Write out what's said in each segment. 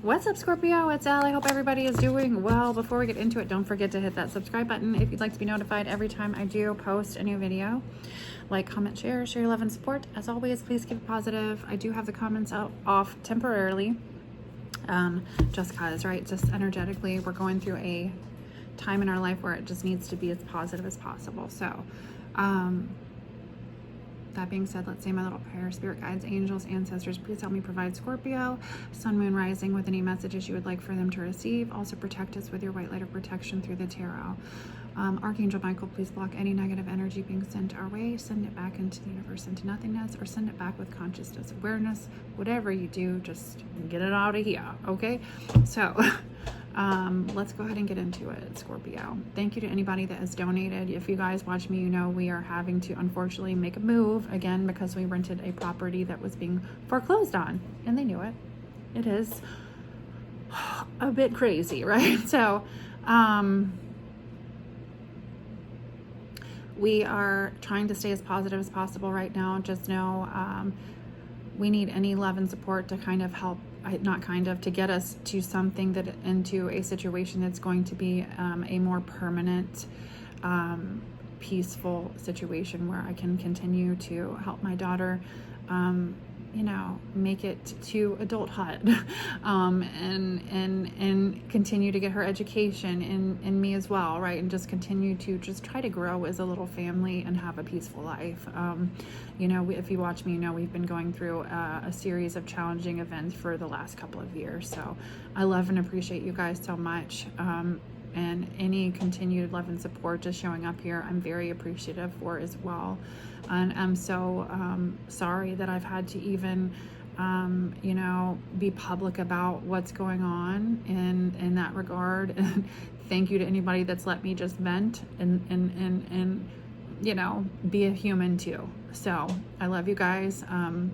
What's up, Scorpio? It's Elle. I hope everybody is doing well. Before we get into it, don't forget to hit that subscribe button if you'd like to be notified every time I do post a new video. Like, comment, share your love and support. As always, please keep it positive. I do have the comments off temporarily. Just cause, right? Just energetically, we're going through a time in our life where it just needs to be as positive as possible. So, that being said, let's say my little prayer. Spirit guides, angels, ancestors, please help me provide Scorpio, sun, moon, rising with any messages you would like for them to receive. Also protect us with your white light of protection through the tarot. Archangel Michael, please block any negative energy being sent our way. Send it back into the universe, into nothingness, or send it back with consciousness, awareness, whatever you do, just get it out of here, okay? So, let's go ahead and get into it, Scorpio. Thank you to anybody that has donated. If you guys watch me, you know we are having to unfortunately make a move again because we rented a property that was being foreclosed on, and they knew it. It is a bit crazy, right? So, we are trying to stay as positive as possible right now. Just know we need any love and support to kind of help, to get us to something into a situation that's going to be a more permanent, peaceful situation where I can continue to help my daughter, make it to adulthood, and continue to get her education and me as well, right? And just continue to just try to grow as a little family and have a peaceful life. If you watch me, you know we've been going through a series of challenging events for the last couple of years. So I love and appreciate you guys so much. And any continued love and support just showing up here, I'm very appreciative for as well. And I'm so sorry that I've had to even, be public about what's going on in that regard. And thank you to anybody that's let me just vent and be a human too. So I love you guys.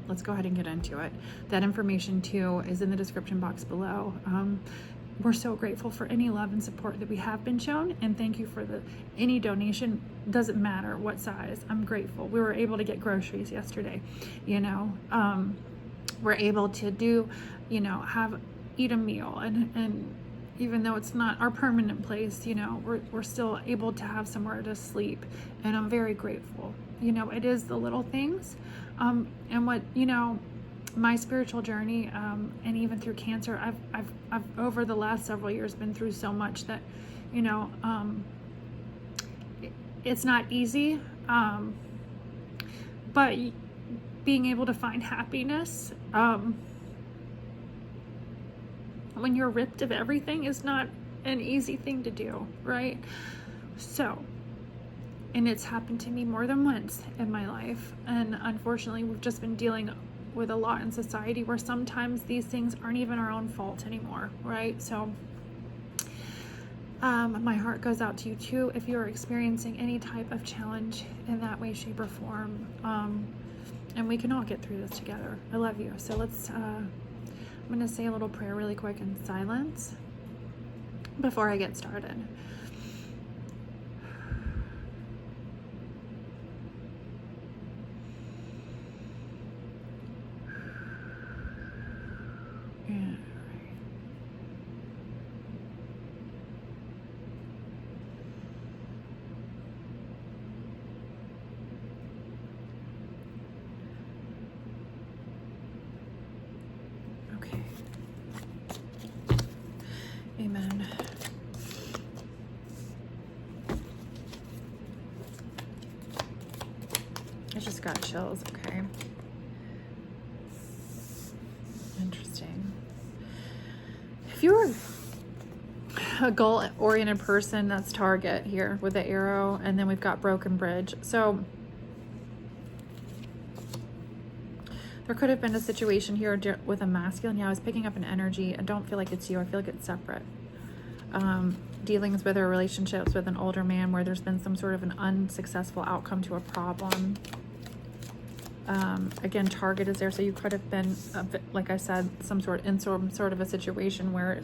Let's go ahead and get into it. That information too is in the description box below. We're so grateful for any love and support that we have been shown, and thank you for any donation. Doesn't matter what size. I'm grateful. We were able to get groceries yesterday. We're able to do, eat a meal, and even though it's not our permanent place, we're still able to have somewhere to sleep, and I'm very grateful. It is the little things, and what my spiritual journey, and even through cancer, I've over the last several years been through so much that, it's not easy, but being able to find happiness, when you're ripped of everything is not an easy thing to do, right? So, and it's happened to me more than once in my life, and unfortunately we've just been dealing with a lot in society where sometimes these things aren't even our own fault anymore, right? So my heart goes out to you too if you're experiencing any type of challenge in that way, shape, or form, and we can all get through this together. I love you. So let's I'm gonna say a little prayer really quick in silence before I get started. Amen. I just got chills, okay? Interesting. If you're a goal-oriented person, that's target here with the arrow, and then we've got broken bridge. So there could have been a situation here with a masculine. Yeah, I was picking up an energy. I don't feel like it's you. I feel like it's separate. Dealings with or relationships with an older man where there's been some sort of an unsuccessful outcome to a problem. Again, target is there. So you could have been, like I said, some sort of a situation where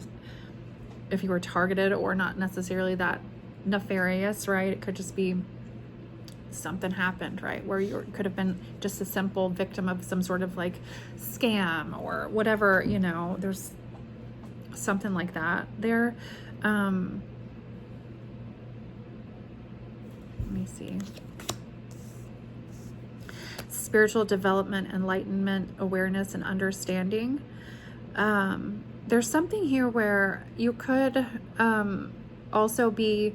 if you were targeted, or not necessarily that nefarious, right? It could just be something happened, right? Where you could have been just a simple victim of some sort of like scam or whatever, you know, there's something like that there. Let me see. Spiritual development, enlightenment, awareness, and understanding. There's something here where you could also be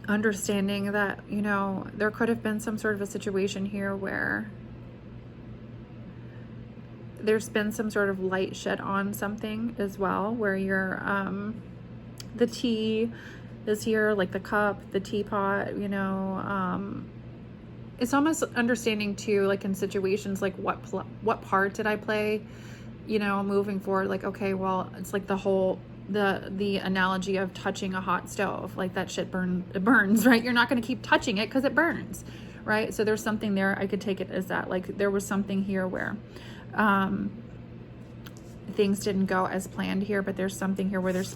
understanding that, you know, there could have been some sort of a situation here where there's been some sort of light shed on something as well, where you're, the tea is here, like the cup, the teapot, you know, it's almost understanding too, like in situations, like what part did I play, you know, moving forward, like, okay, well, it's like the whole, the analogy of touching a hot stove, like that shit it burns, right? You're not going to keep touching it because it burns, right? So there's something there. I could take it as that, like there was something here where things didn't go as planned here, but there's something here where there's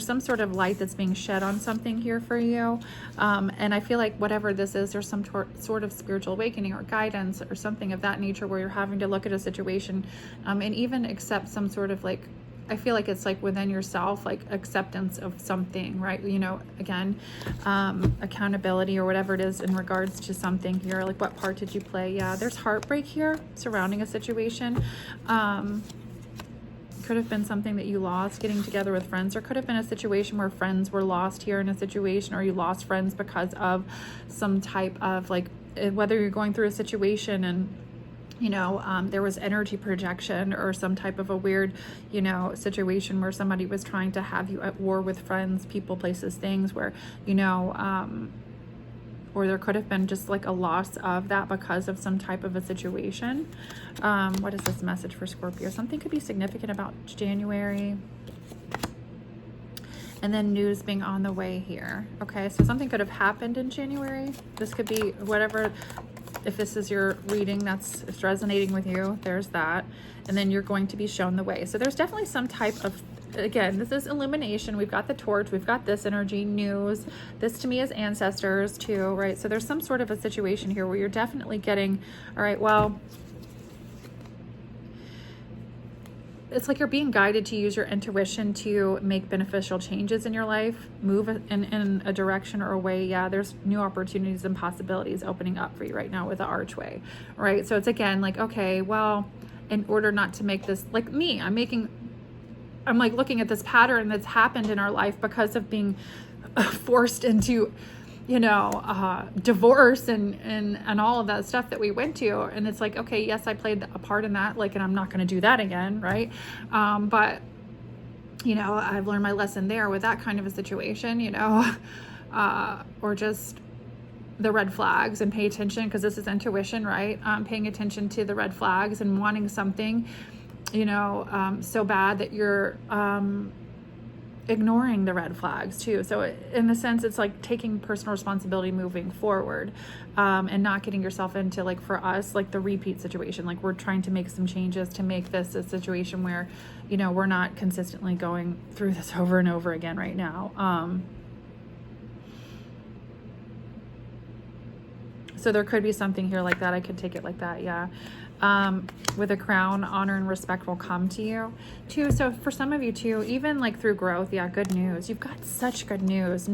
some sort of light that's being shed on something here for you. And I feel like whatever this is, there's some sort of spiritual awakening or guidance or something of that nature where you're having to look at a situation and even accept some sort of, like, I feel like it's like within yourself, like acceptance of something, right? You know, again, accountability or whatever it is in regards to something here. Like, what part did you play? Yeah, there's heartbreak here surrounding a situation. Could have been something that you lost getting together with friends, or could have been a situation where friends were lost here in a situation, or you lost friends because of some type of, like, whether you're going through a situation and, you know, there was energy projection or some type of a weird, you know, situation where somebody was trying to have you at war with friends, people, places, things, where, you know, or there could have been just like a loss of that because of some type of a situation. What is this message for Scorpio? Something could be significant about January. And then news being on the way here. Okay, so something could have happened in January. This could be whatever, if this is your reading that's resonating with you, there's that. And then you're going to be shown the way. So there's definitely some type of, again, this is illumination. We've got the torch, we've got this energy, news. This to me is ancestors too, right? So there's some sort of a situation here where you're definitely getting, all right, well, it's like you're being guided to use your intuition to make beneficial changes in your life, move in a direction or a way. Yeah, there's new opportunities and possibilities opening up for you right now with the archway, right? So it's again like, okay, well, in order not to make this, like me, I'm like looking at this pattern that's happened in our life because of being forced into, you know, divorce and all of that stuff that we went to. And it's like, okay, yes, I played a part in that, like, and I'm not going to do that again. Right. But, you know, I've learned my lesson there with that kind of a situation, you know, or just the red flags, and pay attention, because this is intuition, right? Paying attention to the red flags and wanting something, you know, so bad that you're, ignoring the red flags too. So in a sense, it's like taking personal responsibility moving forward, and not getting yourself into, like, for us, like the repeat situation. Like, we're trying to make some changes to make this a situation where, you know, we're not consistently going through this over and over again right now. So there could be something here like that. I could take it like that. Yeah. With a crown, honor and respect will come to you too. So for some of you too, even like through growth, yeah, good news. You've got such good news,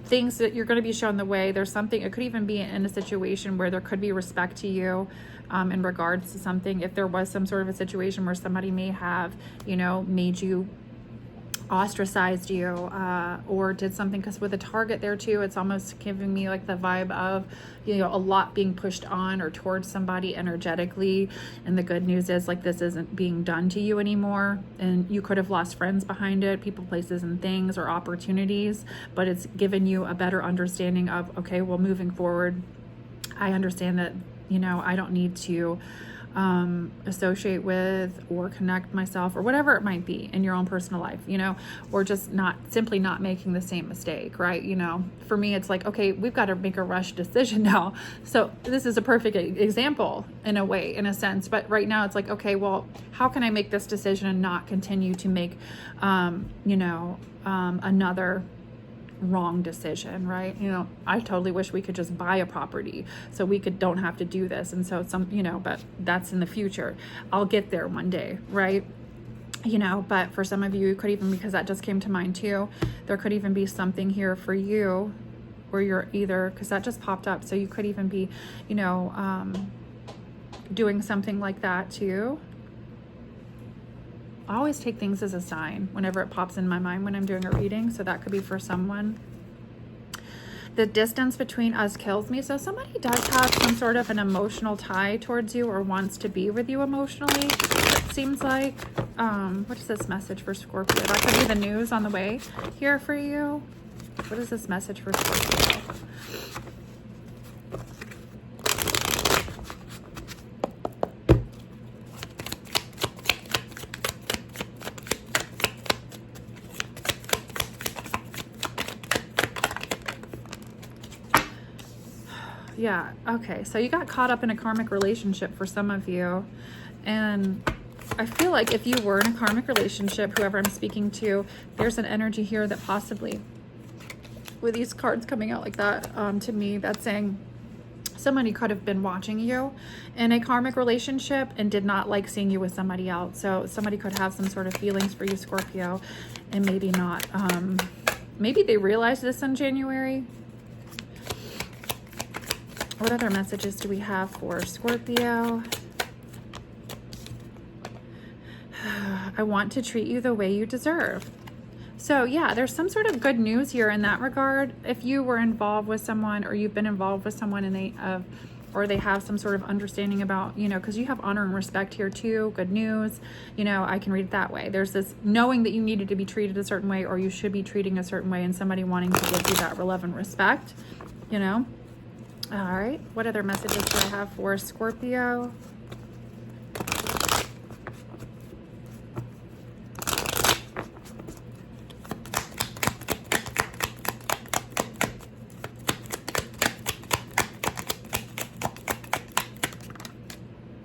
things that you're going to be shown the way. There's something, it could even be in a situation where there could be respect to you, in regards to something. If there was some sort of a situation where somebody may have, you know, made you, ostracized you, or did something, because with a target there too, it's almost giving me like the vibe of, you know, a lot being pushed on or towards somebody energetically. And the good news is, like, this isn't being done to you anymore, and you could have lost friends behind it, people, places, and things, or opportunities, but it's given you a better understanding of, okay, well, moving forward, I understand that, you know, I don't need to associate with or connect myself, or whatever it might be in your own personal life, you know, or just simply not making the same mistake, right? You know, for me, it's like, okay, we've got to make a rush decision now. So this is a perfect example in a way, in a sense, but right now it's like, okay, well, how can I make this decision and not continue to make, you know, another wrong decision, right? You know, I totally wish we could just buy a property so we don't have to do this. And so you know, but that's in the future. I'll get there one day, right? you know, but for some of you, it could even, because that just came to mind too, there could even be something here for you where you're either, because that just popped up, so you could even be, you know, doing something like that too. I always take things as a sign whenever it pops in my mind when I'm doing a reading, so that could be for someone. The distance between us kills me. So somebody does have some sort of an emotional tie towards you or wants to be with you emotionally, it seems like. What is this message for Scorpio? That could be the news on the way here for you. What is this message for Scorpio? Yeah, okay, so you got caught up in a karmic relationship for some of you, and I feel like if you were in a karmic relationship, whoever I'm speaking to, there's an energy here that possibly, with these cards coming out like that, to me, that's saying somebody could have been watching you in a karmic relationship and did not like seeing you with somebody else. So somebody could have some sort of feelings for you, Scorpio, and maybe not. Maybe they realized this in January. What other messages do we have for Scorpio? I want to treat you the way you deserve. So yeah, there's some sort of good news here in that regard. If you were involved with someone, or you've been involved with someone and they have some sort of understanding about, you know, because you have honor and respect here too, good news, you know, I can read it that way. There's this knowing that you needed to be treated a certain way, or you should be treating a certain way, and somebody wanting to give you that love and respect, you know. All right, what other messages do I have for Scorpio?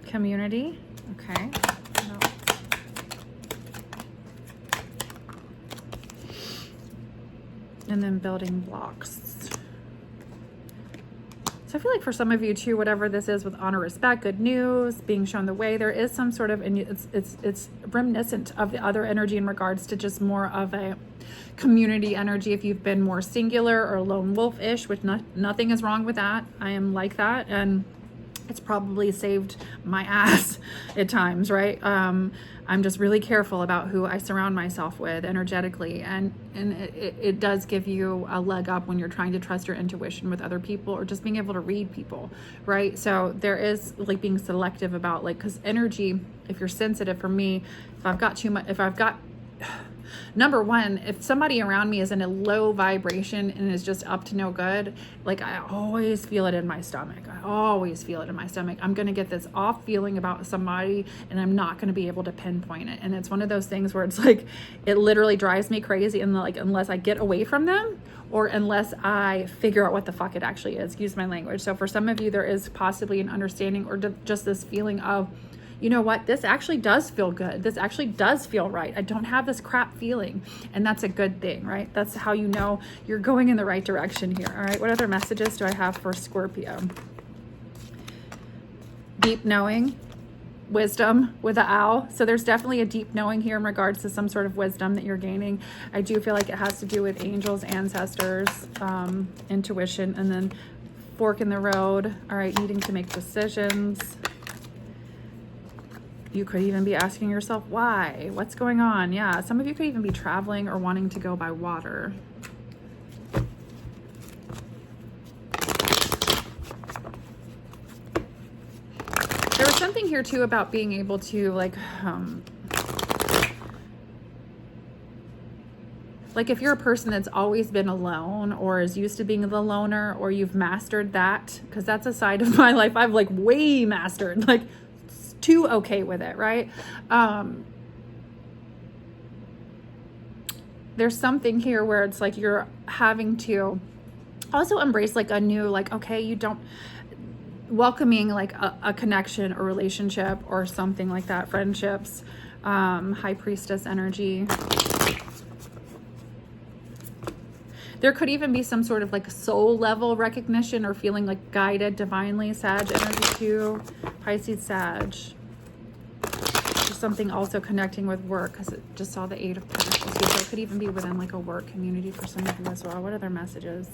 Community, okay. No. And then building blocks. So I feel like for some of you too, whatever this is with honor, respect, good news, being shown the way, there is some sort of, and it's reminiscent of the other energy in regards to just more of a community energy. If you've been more singular or lone wolf-ish, which nothing is wrong with that. I am like that, and it's probably saved my ass at times, right? I'm just really careful about who I surround myself with energetically, and it does give you a leg up when you're trying to trust your intuition with other people, or just being able to read people, right? So there is like being selective about, like, because energy, if you're sensitive, for me, if I've got too much, number one, if somebody around me is in a low vibration and is just up to no good, like, I always feel it in my stomach. I'm going to get this off feeling about somebody, and I'm not going to be able to pinpoint it. And it's one of those things where it's like, it literally drives me crazy. And like, unless I get away from them, or unless I figure out what the fuck it actually is, excuse my language. So for some of you, there is possibly an understanding, or just this feeling of, you know what, this actually does feel good. This actually does feel right. I don't have this crap feeling. And that's a good thing, right? That's how you know you're going in the right direction here. All right, what other messages do I have for Scorpio? Deep knowing, wisdom with the owl. So there's definitely a deep knowing here in regards to some sort of wisdom that you're gaining. I do feel like it has to do with angels, ancestors, intuition, and then fork in the road. All right, needing to make decisions. You could even be asking yourself, why? What's going on? Yeah, some of you could even be traveling or wanting to go by water. There was something here too about being able to like if you're a person that's always been alone, or is used to being the loner, or you've mastered that, because that's a side of my life I've like way mastered, like too okay with it, right? There's something here where it's like you're having to also embrace like a new, like, okay, you don't, welcoming like a connection or relationship or something like that, friendships, high priestess energy. There could even be some sort of like soul level recognition or feeling like guided divinely. Sag energy too. Pisces, Sag. Just something also connecting with work, because it just saw the 8 of Pentacles. So it could even be within like a work community for some of you as well. What are their messages?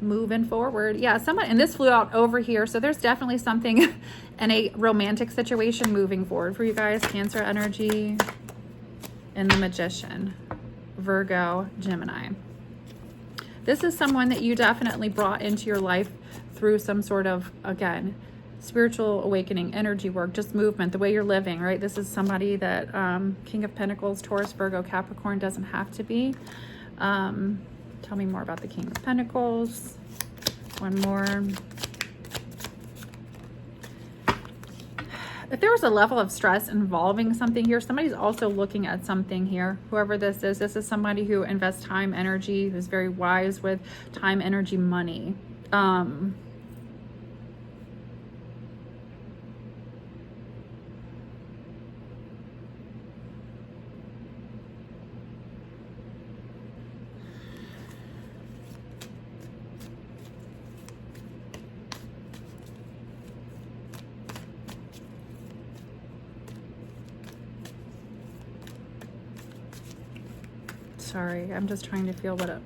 Moving forward. Yeah, someone, and this flew out over here. So there's definitely something in a romantic situation moving forward for you guys. Cancer energy and the Magician. Virgo, Gemini. This is someone that you definitely brought into your life through some sort of, again, spiritual awakening, energy work, just movement, the way you're living, right? This is somebody that, King of Pentacles, Taurus, Virgo, Capricorn, doesn't have to be. Tell me more about the King of Pentacles. One more. If there was a level of stress involving something here, somebody's also looking at something here. Whoever this is somebody who invests time, energy, who's very wise with time, energy, money. Sorry, I'm just trying to feel what up.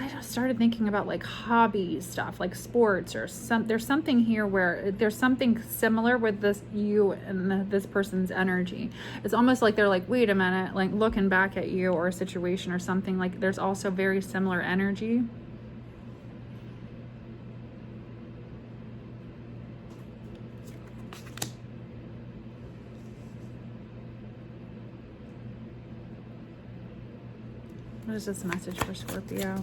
I just started thinking about like hobby stuff, like sports or there's something here where there's something similar with this, you and this person's energy. It's almost like they're like, wait a minute, like looking back at you or a situation or something. Like there's also very similar energy. What is this message for Scorpio?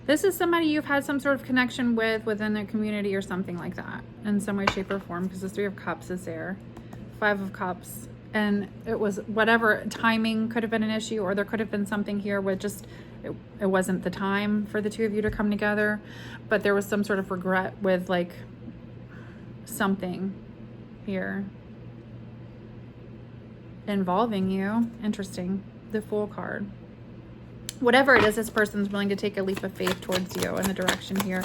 This is somebody you've had some sort of connection with within a community or something like that in some way, shape, or form, because the 3 of Cups is there. 5 of Cups. And it was whatever, timing could have been an issue, or there could have been something here with just, it wasn't the time for the 2 of you to come together. But there was some sort of regret with like something here involving you. Interesting. The Fool card. Whatever it is, this person's willing to take a leap of faith towards you in the direction here.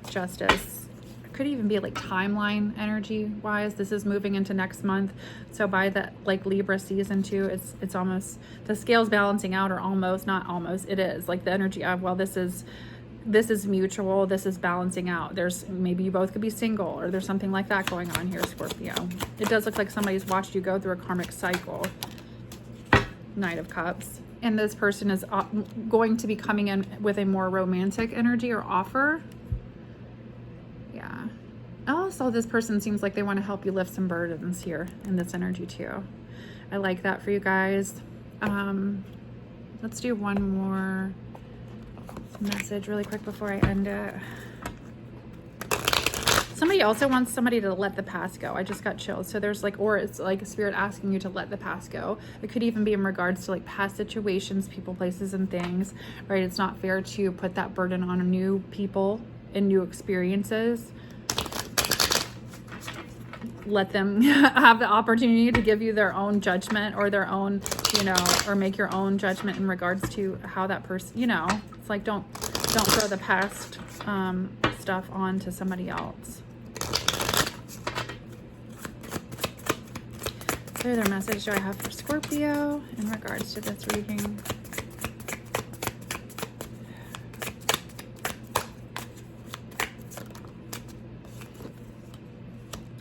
Justice. It could even be like timeline energy wise. This is moving into next month. So by the like Libra season 2, it's almost, the scale's balancing out, or almost, not almost, it is like the energy of, well, this is mutual, this is balancing out. There's maybe you both could be single, or there's something like that going on here, Scorpio. It does look like somebody's watched you go through a karmic cycle. Knight of Cups. And this person is going to be coming in with a more romantic energy or offer. Yeah. Also, this person seems like they want to help you lift some burdens here in this energy too. I like that for you guys. Let's do one more message really quick before I end it. Somebody also wants somebody to let the past go. I just got chills. So there's like, or it's like a spirit asking you to let the past go. It could even be in regards to like past situations, people, places, and things, right? It's not fair to put that burden on new people and new experiences. Let them have the opportunity to give you their own judgment, or their own, you know, or make your own judgment in regards to how that person, you know, it's like, don't throw the past stuff on to somebody else. What other message do I have for Scorpio in regards to this reading?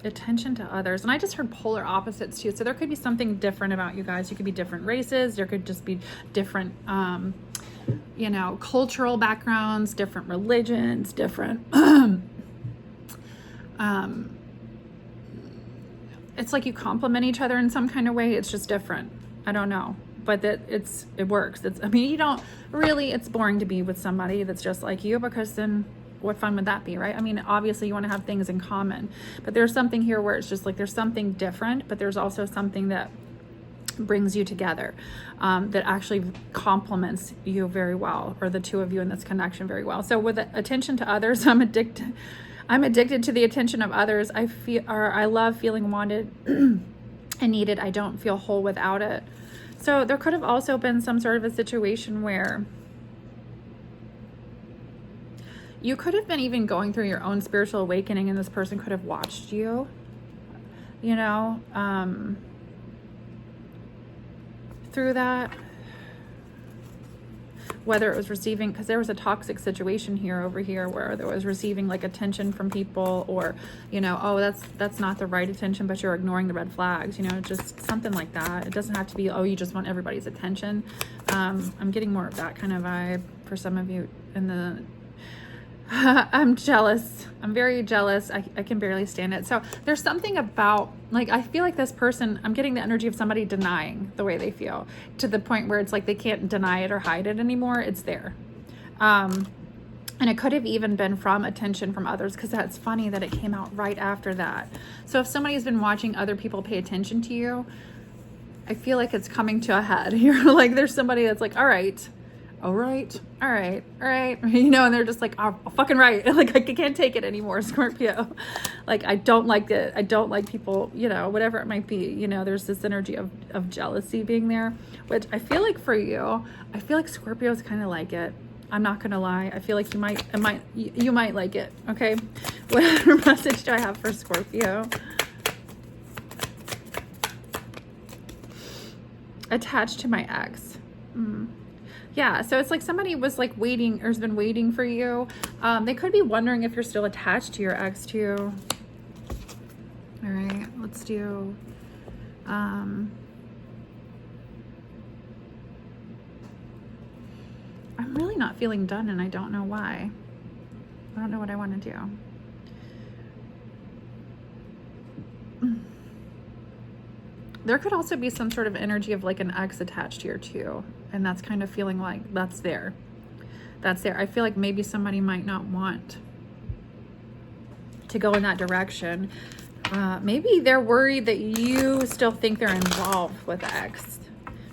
Attention to others. And I just heard polar opposites too. So there could be something different about you guys. You could be different races. There could just be different, you know, cultural backgrounds, different religions, different, it's like you complement each other in some kind of way. It's just different. I don't know, but that it works. I mean, you don't really, it's boring to be with somebody that's just like you, because then what fun would that be, right? I mean, obviously you want to have things in common, but there's something here where it's just like, there's something different, but there's also something that brings you together, that actually complements you very well, or the 2 of you in this connection very well. So with attention to others, I'm addicted to the attention of others. I love feeling wanted. I need it. I don't feel whole without it. So there could have also been some sort of a situation where you could have been even going through your own spiritual awakening, and this person could have watched you, you know, through that. Whether it was receiving, because there was a toxic situation here over here where there was receiving like attention from people, or, you know, oh, that's not the right attention, but you're ignoring the red flags, you know, just something like that. It doesn't have to be, oh, you just want everybody's attention. I'm getting more of that kind of vibe for some of you in the I'm jealous. I'm very jealous. I can barely stand it. So there's something about, like, I feel like this person, I'm getting the energy of somebody denying the way they feel to the point where it's like they can't deny it or hide it anymore. It's there. And it could have even been from attention from others, because that's funny that it came out right after that. So if somebody's been watching other people pay attention to you, I feel like it's coming to a head. You're like, there's somebody that's like, all right, you know, and they're just like, oh, fucking right. Like, I can't take it anymore, Scorpio. Like, I don't like it. I don't like people, you know, whatever it might be, you know, there's this energy of jealousy being there, which I feel like for you, I feel like Scorpios kind of like it. I'm not going to lie. I feel like you might like it. Okay. What message do I have for Scorpio? Attached to my ex. Yeah, so it's like somebody was like waiting, or has been waiting for you. They could be wondering if you're still attached to your ex too. All right, let's do, I'm really not feeling done, and I don't know why. I don't know what I want to do. There could also be some sort of energy of like an ex attached here too. And that's kind of feeling like that's there. That's there. I feel like maybe somebody might not want to go in that direction. Maybe they're worried that you still think they're involved with the ex.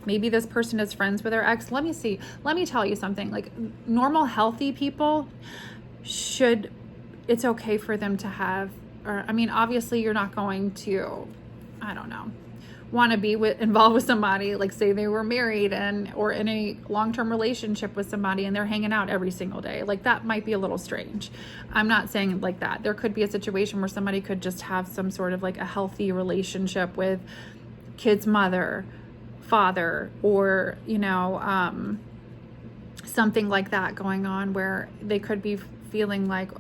Maybe this person is friends with their ex. Let me see. Let me tell you something. Like, normal, healthy people it's okay for them to have, or, I mean, obviously you're not going to, I don't know, want to be involved with somebody, like say they were married or in a long-term relationship with somebody and they're hanging out every single day. Like, that might be a little strange. I'm not saying like that. There could be a situation where somebody could just have some sort of like a healthy relationship with kid's mother, father, or, you know, something like that going on, where they could be feeling like,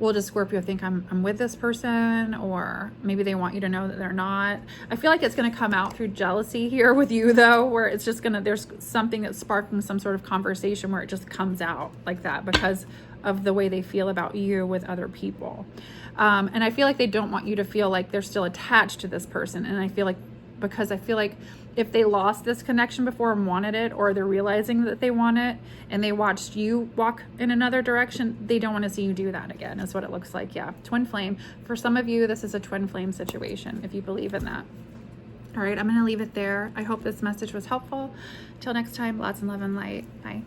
well, does Scorpio think I'm with this person? Or maybe they want you to know that they're not. I feel like it's going to come out through jealousy here with you, though, where it's just there's something that's sparking some sort of conversation where it just comes out like that because of the way they feel about you with other people. And I feel like they don't want you to feel like they're still attached to this person. And I feel like, because I feel like if they lost this connection before and wanted it, or they're realizing that they want it and they watched you walk in another direction, they don't want to see you do that again, is what it looks like. Yeah, twin flame. For some of you, this is a twin flame situation, if you believe in that. All right, I'm going to leave it there. I hope this message was helpful. Till next time, lots of love and light. Bye.